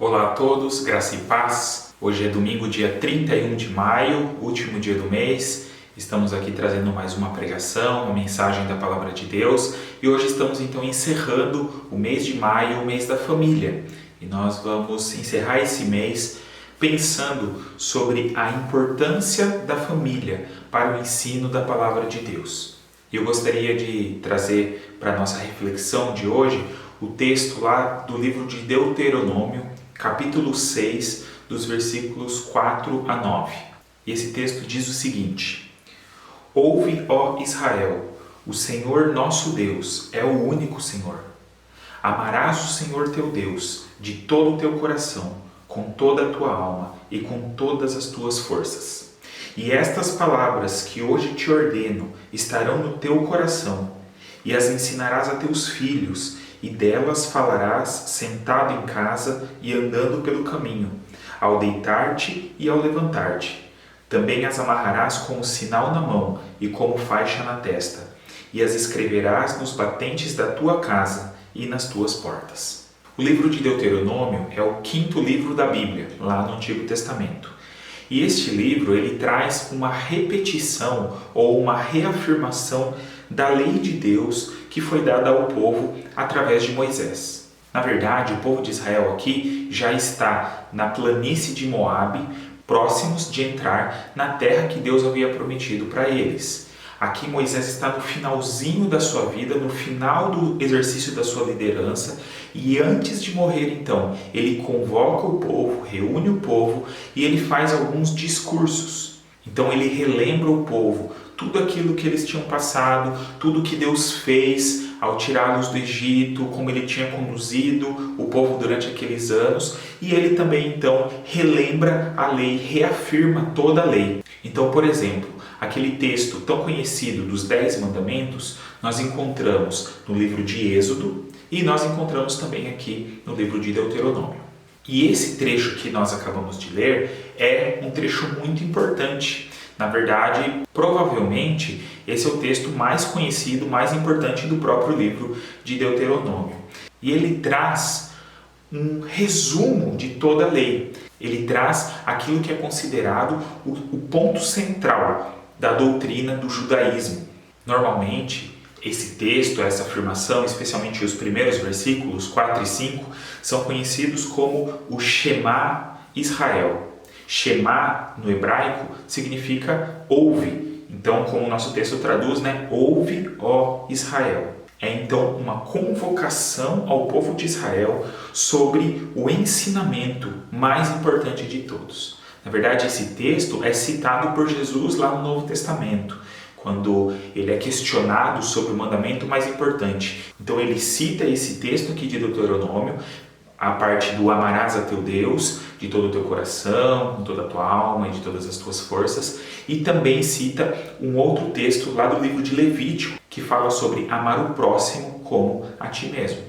Olá a todos, graça e paz. Hoje é domingo, dia 31 de maio, último dia do mês. Estamos aqui trazendo mais uma pregação, uma mensagem da Palavra de Deus. E hoje estamos então encerrando o mês de maio, o mês da família. E nós vamos encerrar esse mês pensando sobre a importância da família para o ensino da Palavra de Deus. E eu gostaria de trazer para a nossa reflexão de hoje o texto lá do livro de Deuteronômio, capítulo 6, dos versículos 4 a 9. E esse texto diz o seguinte: Ouve, ó Israel, o Senhor nosso Deus é o único Senhor. Amarás o Senhor teu Deus de todo o teu coração, com toda a tua alma e com todas as tuas forças. E estas palavras que hoje te ordeno estarão no teu coração, e as ensinarás a teus filhos, e delas falarás sentado em casa e andando pelo caminho, ao deitar-te e ao levantar-te. Também as amarrarás como sinal na mão e como faixa na testa, e as escreverás nos batentes da tua casa e nas tuas portas. O livro de Deuteronômio é o quinto livro da Bíblia, lá no Antigo Testamento. E este livro ele traz uma repetição ou uma reafirmação da lei de Deus que foi dada ao povo através de Moisés. Na verdade, o povo de Israel aqui já está na planície de Moabe, próximos de entrar na terra que Deus havia prometido para eles. Aqui Moisés está no finalzinho da sua vida, no final do exercício da sua liderança, e antes de morrer então, ele convoca o povo, reúne o povo e ele faz alguns discursos. Então ele relembra o povo tudo aquilo que eles tinham passado, tudo que Deus fez ao tirá-los do Egito, como ele tinha conduzido o povo durante aqueles anos, e ele também então relembra a lei, reafirma toda a lei. Então, por exemplo, aquele texto tão conhecido dos 10 mandamentos, nós encontramos no livro de Êxodo e nós encontramos também aqui no livro de Deuteronômio. E esse trecho que nós acabamos de ler é um trecho muito importante. Na verdade, provavelmente, esse é o texto mais conhecido, mais importante do próprio livro de Deuteronômio. E ele traz um resumo de toda a lei. Ele traz aquilo que é considerado o ponto central da doutrina do judaísmo. Normalmente, esse texto, essa afirmação, especialmente os primeiros versículos, 4 e 5, são conhecidos como o Shema Israel. Shema, no hebraico, significa ouve. Então, como o nosso texto traduz, ouve, ó Israel. É então uma convocação ao povo de Israel sobre o ensinamento mais importante de todos. Na verdade, esse texto é citado por Jesus lá no Novo Testamento, quando ele é questionado sobre o mandamento mais importante. Então ele cita esse texto aqui de Deuteronômio, a parte do amarás a teu Deus de todo o teu coração, com toda a tua alma e de todas as tuas forças, e também cita um outro texto lá do livro de Levítico, que fala sobre amar o próximo como a ti mesmo.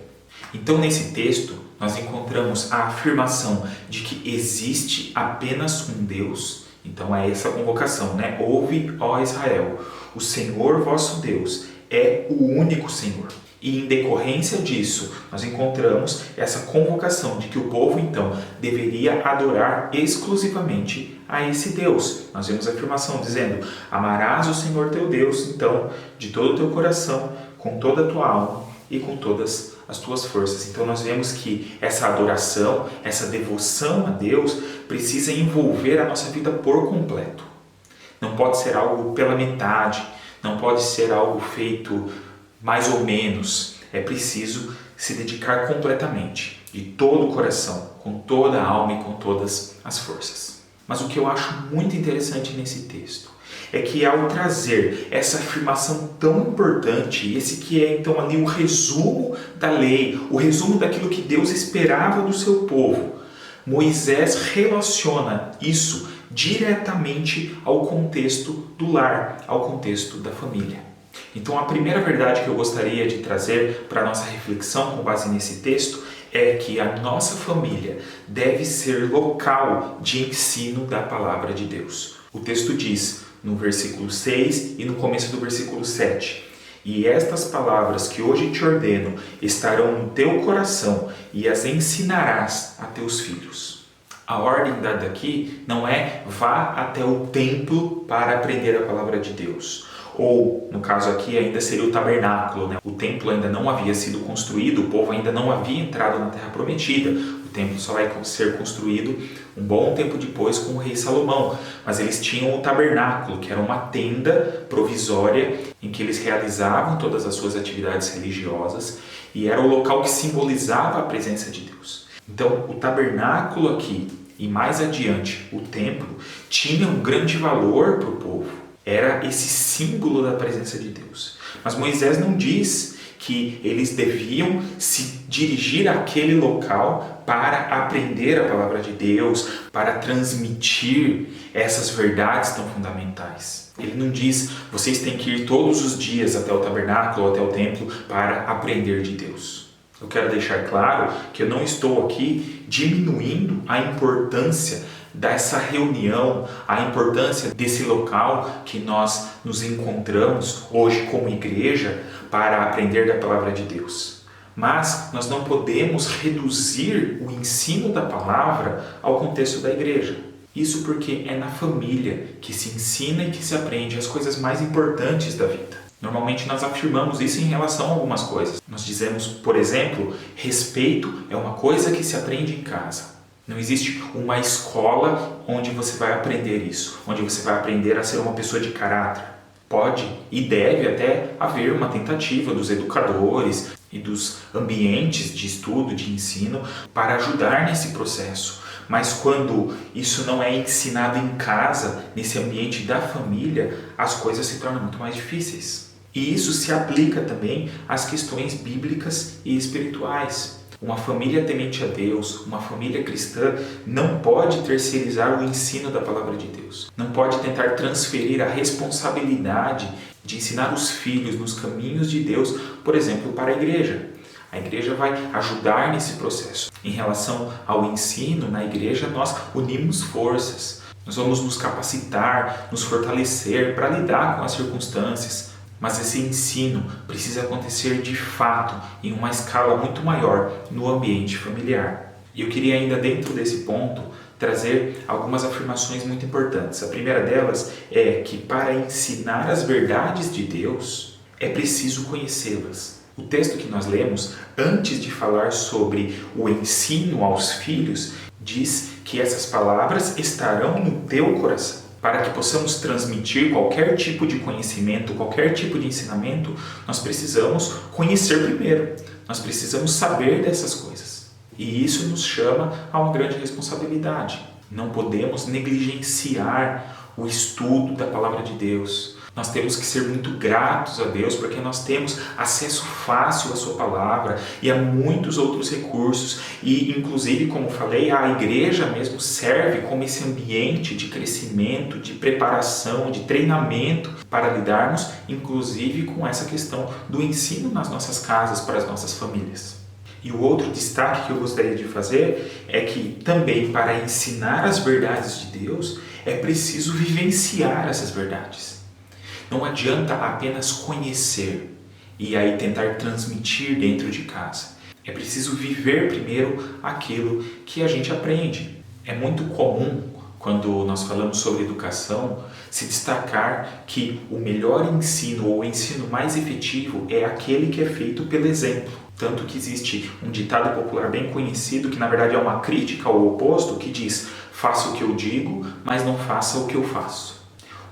Então nesse texto nós encontramos a afirmação de que existe apenas um Deus. Então é essa convocação, Ouve, ó Israel, o Senhor vosso Deus é o único Senhor. E em decorrência disso, nós encontramos essa convocação de que o povo, então, deveria adorar exclusivamente a esse Deus. Nós vemos a afirmação dizendo: amarás o Senhor teu Deus, então, de todo o teu coração, com toda a tua alma e com todas as tuas forças. Então nós vemos que essa adoração, essa devoção a Deus, precisa envolver a nossa vida por completo. Não pode ser algo pela metade, não pode ser algo feito mais ou menos. É preciso se dedicar completamente, de todo o coração, com toda a alma e com todas as forças. Mas o que eu acho muito interessante nesse texto é que ao trazer essa afirmação tão importante, esse que é então ali o resumo da lei, o resumo daquilo que Deus esperava do seu povo, Moisés relaciona isso diretamente ao contexto do lar, ao contexto da família. Então a primeira verdade que eu gostaria de trazer para a nossa reflexão com base nesse texto é que a nossa família deve ser local de ensino da palavra de Deus. O texto diz no versículo 6 e no começo do versículo 7: E estas palavras que hoje te ordeno estarão no teu coração e as ensinarás a teus filhos. A ordem dada aqui não é vá até o templo para aprender a palavra de Deus. Ou, no caso aqui, ainda seria o tabernáculo, né? O templo ainda não havia sido construído, o povo ainda não havia entrado na Terra Prometida. O templo só vai ser construído um bom tempo depois com o rei Salomão. Mas eles tinham o tabernáculo, que era uma tenda provisória em que eles realizavam todas as suas atividades religiosas e era o local que simbolizava a presença de Deus. Então, o tabernáculo aqui e mais adiante o templo tinha um grande valor para o povo. Era esse símbolo da presença de Deus. Mas Moisés não diz que eles deviam se dirigir àquele local para aprender a palavra de Deus, para transmitir essas verdades tão fundamentais. Ele não diz, vocês têm que ir todos os dias até o tabernáculo, até o templo, para aprender de Deus. Eu quero deixar claro que eu não estou aqui diminuindo a importância dessa reunião, a importância desse local que nós nos encontramos hoje como igreja para aprender da palavra de Deus. Mas nós não podemos reduzir o ensino da palavra ao contexto da igreja. Isso porque é na família que se ensina e que se aprende as coisas mais importantes da vida. Normalmente nós afirmamos isso em relação a algumas coisas. Nós dizemos, por exemplo, respeito é uma coisa que se aprende em casa. Não existe uma escola onde você vai aprender isso, onde você vai aprender a ser uma pessoa de caráter. Pode e deve até haver uma tentativa dos educadores e dos ambientes de estudo, de ensino, para ajudar nesse processo. Mas quando isso não é ensinado em casa, nesse ambiente da família, as coisas se tornam muito mais difíceis. E isso se aplica também às questões bíblicas e espirituais. Uma família temente a Deus, uma família cristã, não pode terceirizar o ensino da palavra de Deus. Não pode tentar transferir a responsabilidade de ensinar os filhos nos caminhos de Deus, por exemplo, para a igreja. A igreja vai ajudar nesse processo. Em relação ao ensino, na igreja nós unimos forças. Nós vamos nos capacitar, nos fortalecer para lidar com as circunstâncias. Mas esse ensino precisa acontecer de fato em uma escala muito maior no ambiente familiar. E eu queria ainda dentro desse ponto trazer algumas afirmações muito importantes. A primeira delas é que para ensinar as verdades de Deus é preciso conhecê-las. O texto que nós lemos, antes de falar sobre o ensino aos filhos, diz que essas palavras estarão no teu coração. Para que possamos transmitir qualquer tipo de conhecimento, qualquer tipo de ensinamento, nós precisamos conhecer primeiro. Nós precisamos saber dessas coisas. E isso nos chama a uma grande responsabilidade. Não podemos negligenciar o estudo da palavra de Deus. Nós temos que ser muito gratos a Deus porque nós temos acesso fácil à sua palavra e a muitos outros recursos. E inclusive, como falei, a igreja mesmo serve como esse ambiente de crescimento, de preparação, de treinamento para lidarmos inclusive com essa questão do ensino nas nossas casas para as nossas famílias. E o outro destaque que eu gostaria de fazer é que também para ensinar as verdades de Deus é preciso vivenciar essas verdades. Não adianta apenas conhecer e aí tentar transmitir dentro de casa. É preciso viver primeiro aquilo que a gente aprende. É muito comum, quando nós falamos sobre educação, se destacar que o melhor ensino ou o ensino mais efetivo é aquele que é feito pelo exemplo. Tanto que existe um ditado popular bem conhecido que na verdade é uma crítica ao oposto, que diz: faça o que eu digo, mas não faça o que eu faço.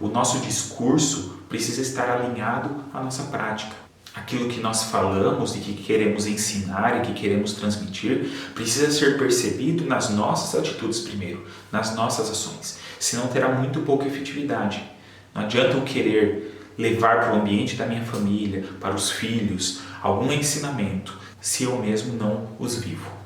O nosso discurso precisa estar alinhado à nossa prática. Aquilo que nós falamos e que queremos ensinar e que queremos transmitir precisa ser percebido nas nossas atitudes primeiro, nas nossas ações. Senão terá muito pouca efetividade. Não adianta eu querer levar para o ambiente da minha família, para os filhos, algum ensinamento, se eu mesmo não os vivo.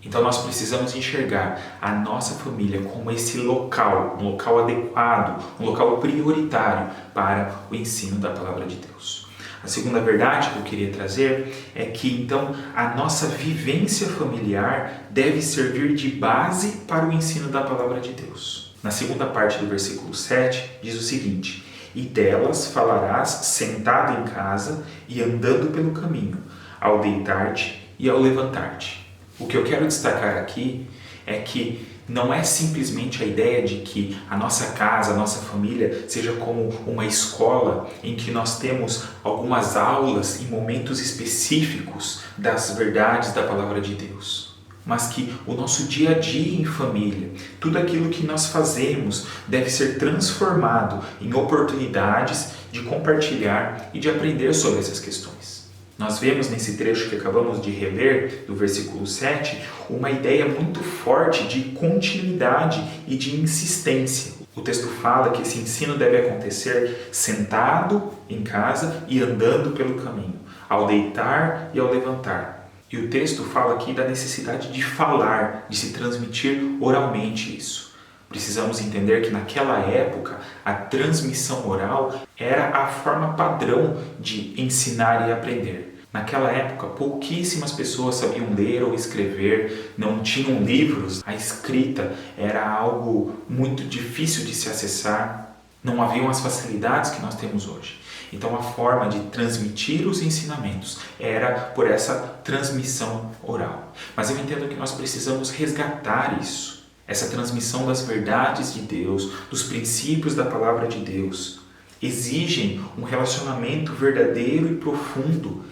Então nós precisamos enxergar a nossa família como esse local, um local adequado, um local prioritário para o ensino da palavra de Deus. A segunda verdade que eu queria trazer é que então a nossa vivência familiar deve servir de base para o ensino da palavra de Deus. Na segunda parte do versículo 7 diz o seguinte: e delas falarás sentado em casa e andando pelo caminho, ao deitar-te e ao levantar-te. O que eu quero destacar aqui é que não é simplesmente a ideia de que a nossa casa, a nossa família seja como uma escola em que nós temos algumas aulas em momentos específicos das verdades da palavra de Deus. Mas que o nosso dia a dia em família, tudo aquilo que nós fazemos deve ser transformado em oportunidades de compartilhar e de aprender sobre essas questões. Nós vemos nesse trecho que acabamos de reler, do versículo 7, uma ideia muito forte de continuidade e de insistência. O texto fala que esse ensino deve acontecer sentado em casa e andando pelo caminho, ao deitar e ao levantar. E o texto fala aqui da necessidade de falar, de se transmitir oralmente isso. Precisamos entender que naquela época a transmissão oral era a forma padrão de ensinar e aprender. Naquela época, pouquíssimas pessoas sabiam ler ou escrever, não tinham livros, a escrita era algo muito difícil de se acessar, não haviam as facilidades que nós temos hoje. Então a forma de transmitir os ensinamentos era por essa transmissão oral. Mas eu entendo que nós precisamos resgatar isso, essa transmissão das verdades de Deus, dos princípios da palavra de Deus, exigem um relacionamento verdadeiro e profundo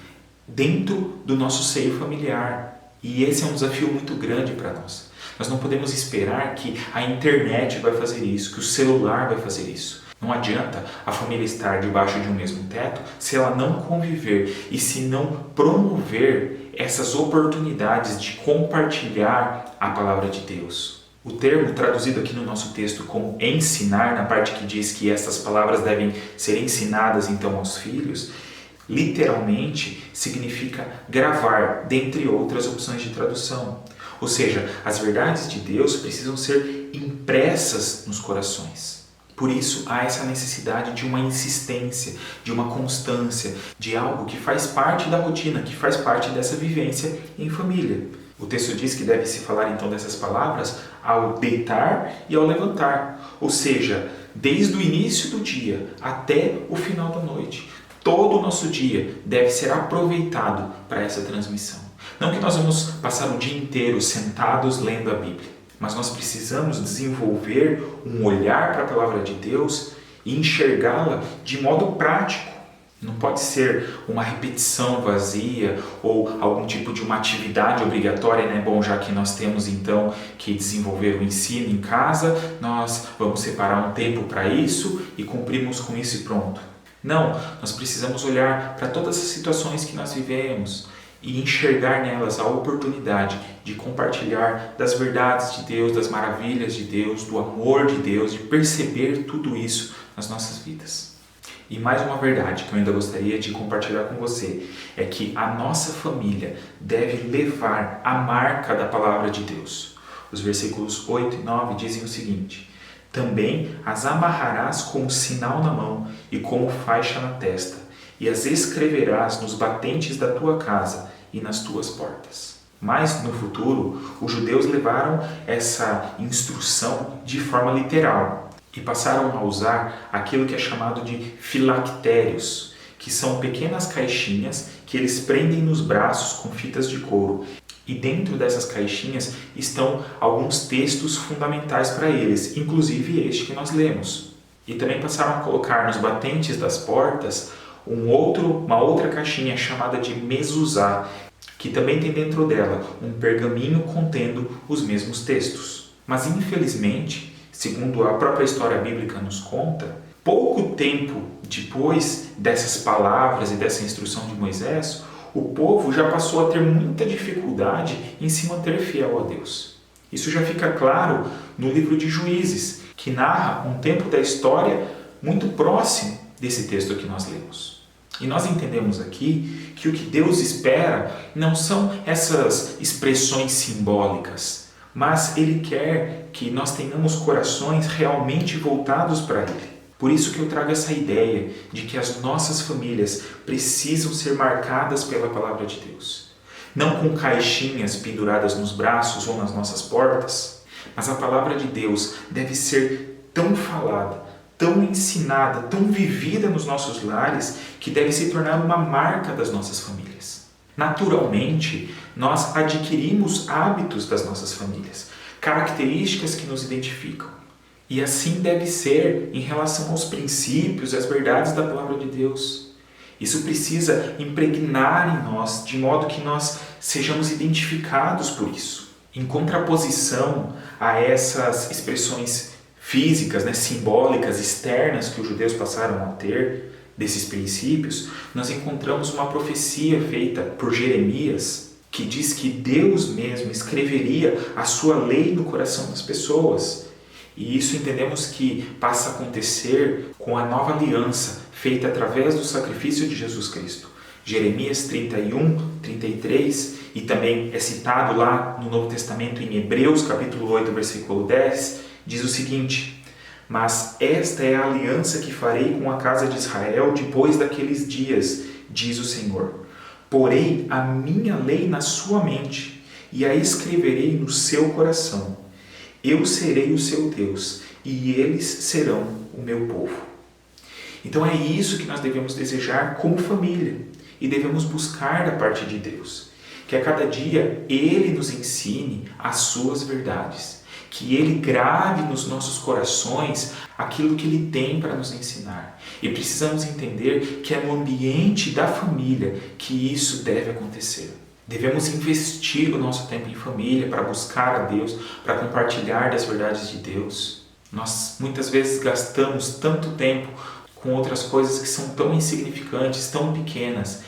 dentro do nosso seio familiar. E esse é um desafio muito grande para nós. Nós não podemos esperar que a internet vai fazer isso, que o celular vai fazer isso. Não adianta a família estar debaixo de um mesmo teto se ela não conviver e se não promover essas oportunidades de compartilhar a palavra de Deus. O termo traduzido aqui no nosso texto como ensinar, na parte que diz que essas palavras devem ser ensinadas então aos filhos, literalmente significa gravar, dentre outras opções de tradução. Ou seja, as verdades de Deus precisam ser impressas nos corações. Por isso, há essa necessidade de uma insistência, de uma constância, de algo que faz parte da rotina, que faz parte dessa vivência em família. O texto diz que deve-se falar então dessas palavras ao deitar e ao levantar. Ou seja, desde o início do dia até o final da noite. Todo o nosso dia deve ser aproveitado para essa transmissão. Não que nós vamos passar o dia inteiro sentados lendo a Bíblia, mas nós precisamos desenvolver um olhar para a palavra de Deus e enxergá-la de modo prático. Não pode ser uma repetição vazia ou algum tipo de uma atividade obrigatória, né? Bom, já que nós temos então que desenvolver o ensino em casa, nós vamos separar um tempo para isso e cumprimos com isso e pronto. Não, nós precisamos olhar para todas as situações que nós vivemos e enxergar nelas a oportunidade de compartilhar das verdades de Deus, das maravilhas de Deus, do amor de Deus, de perceber tudo isso nas nossas vidas. E mais uma verdade que eu ainda gostaria de compartilhar com você é que a nossa família deve levar a marca da palavra de Deus. Os versículos 8 e 9 dizem o seguinte: também as amarrarás como sinal na mão e como faixa na testa, e as escreverás nos batentes da tua casa e nas tuas portas. Mas no futuro, os judeus levaram essa instrução de forma literal e passaram a usar aquilo que é chamado de filactérios, que são pequenas caixinhas que eles prendem nos braços com fitas de couro. E dentro dessas caixinhas estão alguns textos fundamentais para eles, inclusive este que nós lemos. E também passaram a colocar nos batentes das portas uma outra caixinha chamada de mezuzá, que também tem dentro dela um pergaminho contendo os mesmos textos. Mas infelizmente, segundo a própria história bíblica nos conta, pouco tempo depois dessas palavras e dessa instrução de Moisés, o povo já passou a ter muita dificuldade em se manter fiel a Deus. Isso já fica claro no livro de Juízes, que narra um tempo da história muito próximo desse texto que nós lemos. E nós entendemos aqui que o que Deus espera não são essas expressões simbólicas, mas Ele quer que nós tenhamos corações realmente voltados para Ele. Por isso que eu trago essa ideia de que as nossas famílias precisam ser marcadas pela palavra de Deus. Não com caixinhas penduradas nos braços ou nas nossas portas, mas a palavra de Deus deve ser tão falada, tão ensinada, tão vivida nos nossos lares, que deve se tornar uma marca das nossas famílias. Naturalmente, nós adquirimos hábitos das nossas famílias, características que nos identificam. E assim deve ser em relação aos princípios e às verdades da Palavra de Deus. Isso precisa impregnar em nós, de modo que nós sejamos identificados por isso. Em contraposição a essas expressões físicas, simbólicas, externas que os judeus passaram a ter desses princípios, nós encontramos uma profecia feita por Jeremias que diz que Deus mesmo escreveria a sua lei no coração das pessoas. E isso entendemos que passa a acontecer com a nova aliança feita através do sacrifício de Jesus Cristo. Jeremias 31, 33, e também é citado lá no Novo Testamento em Hebreus capítulo 8, versículo 10, diz o seguinte: mas esta é a aliança que farei com a casa de Israel depois daqueles dias, diz o Senhor. Porei a minha lei na sua mente e a escreverei no seu coração. Eu serei o seu Deus e eles serão o meu povo. Então é isso que nós devemos desejar como família e devemos buscar da parte de Deus. Que a cada dia Ele nos ensine as suas verdades. Que Ele grave nos nossos corações aquilo que Ele tem para nos ensinar. E precisamos entender que é no ambiente da família que isso deve acontecer. Devemos investir o nosso tempo em família para buscar a Deus, para compartilhar das verdades de Deus. Nós muitas vezes gastamos tanto tempo com outras coisas que são tão insignificantes, tão pequenas,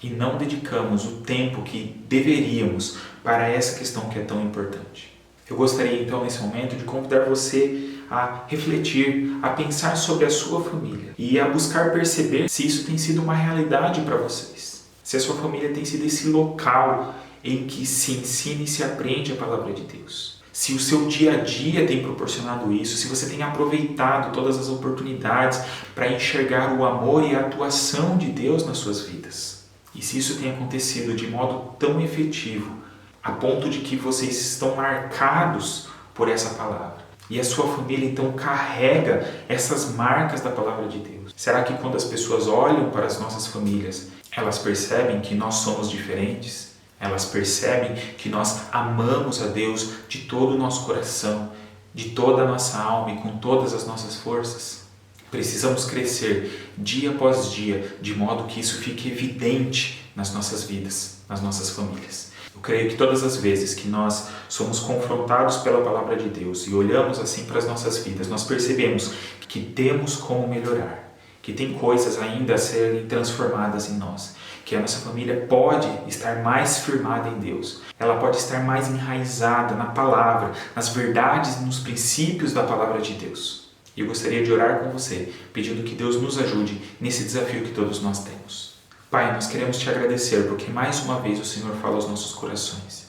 e não dedicamos o tempo que deveríamos para essa questão que é tão importante. Eu gostaria então nesse momento de convidar você a refletir, a pensar sobre a sua família e a buscar perceber se isso tem sido uma realidade para vocês. Se a sua família tem sido esse local em que se ensina e se aprende a palavra de Deus. Se o seu dia a dia tem proporcionado isso, se você tem aproveitado todas as oportunidades para enxergar o amor e a atuação de Deus nas suas vidas. E se isso tem acontecido de modo tão efetivo, a ponto de que vocês estão marcados por essa palavra. E a sua família então carrega essas marcas da palavra de Deus. Será que quando as pessoas olham para as nossas famílias, elas percebem que nós somos diferentes? Elas percebem que nós amamos a Deus de todo o nosso coração, de toda a nossa alma e com todas as nossas forças? Precisamos crescer dia após dia, de modo que isso fique evidente nas nossas vidas, nas nossas famílias. Eu creio que todas as vezes que nós somos confrontados pela palavra de Deus e olhamos assim para as nossas vidas, nós percebemos que temos como melhorar, que tem coisas ainda a serem transformadas em nós, que a nossa família pode estar mais firmada em Deus, ela pode estar mais enraizada na palavra, nas verdades, nos princípios da palavra de Deus. E eu gostaria de orar com você, pedindo que Deus nos ajude nesse desafio que todos nós temos. Pai, nós queremos Te agradecer porque mais uma vez o Senhor fala aos nossos corações.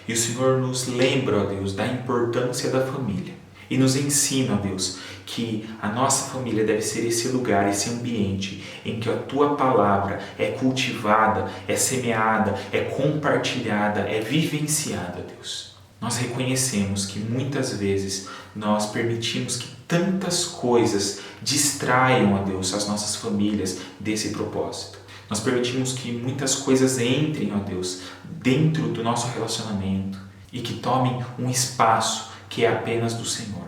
E o Senhor nos lembra, ó Deus, da importância da família. E nos ensina, ó Deus, que a nossa família deve ser esse lugar, esse ambiente em que a Tua palavra é cultivada, é semeada, é compartilhada, é vivenciada, ó Deus. Nós reconhecemos que muitas vezes nós permitimos que tantas coisas distraiam, ó Deus, as nossas famílias desse propósito. Nós permitimos que muitas coisas entrem, ó Deus, dentro do nosso relacionamento e que tomem um espaço que é apenas do Senhor.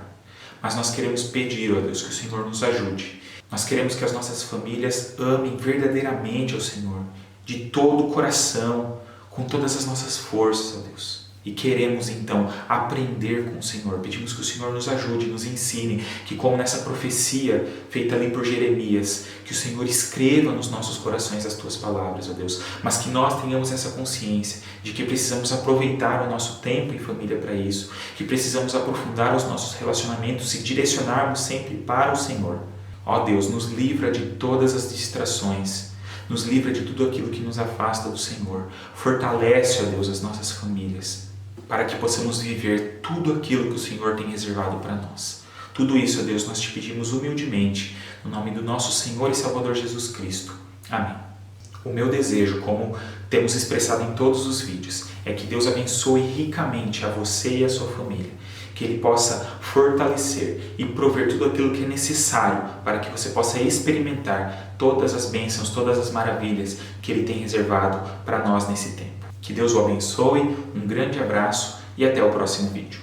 Mas nós queremos pedir, ó Deus, que o Senhor nos ajude. Nós queremos que as nossas famílias amem verdadeiramente ao Senhor, de todo o coração, com todas as nossas forças, ó Deus. E queremos então aprender com o Senhor. Pedimos que o Senhor nos ajude, nos ensine, que como nessa profecia feita ali por Jeremias, que o Senhor escreva nos nossos corações as Tuas palavras, ó Deus, mas que nós tenhamos essa consciência de que precisamos aproveitar o nosso tempo em família para isso, que precisamos aprofundar os nossos relacionamentos e direcionarmos sempre para o Senhor. Ó Deus, nos livra de todas as distrações, nos livra de tudo aquilo que nos afasta do Senhor. Fortalece, ó Deus, as nossas famílias, para que possamos viver tudo aquilo que o Senhor tem reservado para nós. Tudo isso, ó Deus, nós Te pedimos humildemente, no nome do nosso Senhor e Salvador Jesus Cristo. Amém. O meu desejo, como temos expressado em todos os vídeos, é que Deus abençoe ricamente a você e a sua família. que Ele possa fortalecer e prover tudo aquilo que é necessário para que você possa experimentar todas as bênçãos, todas as maravilhas que Ele tem reservado para nós nesse tempo. Que Deus o abençoe, um grande abraço e até o próximo vídeo.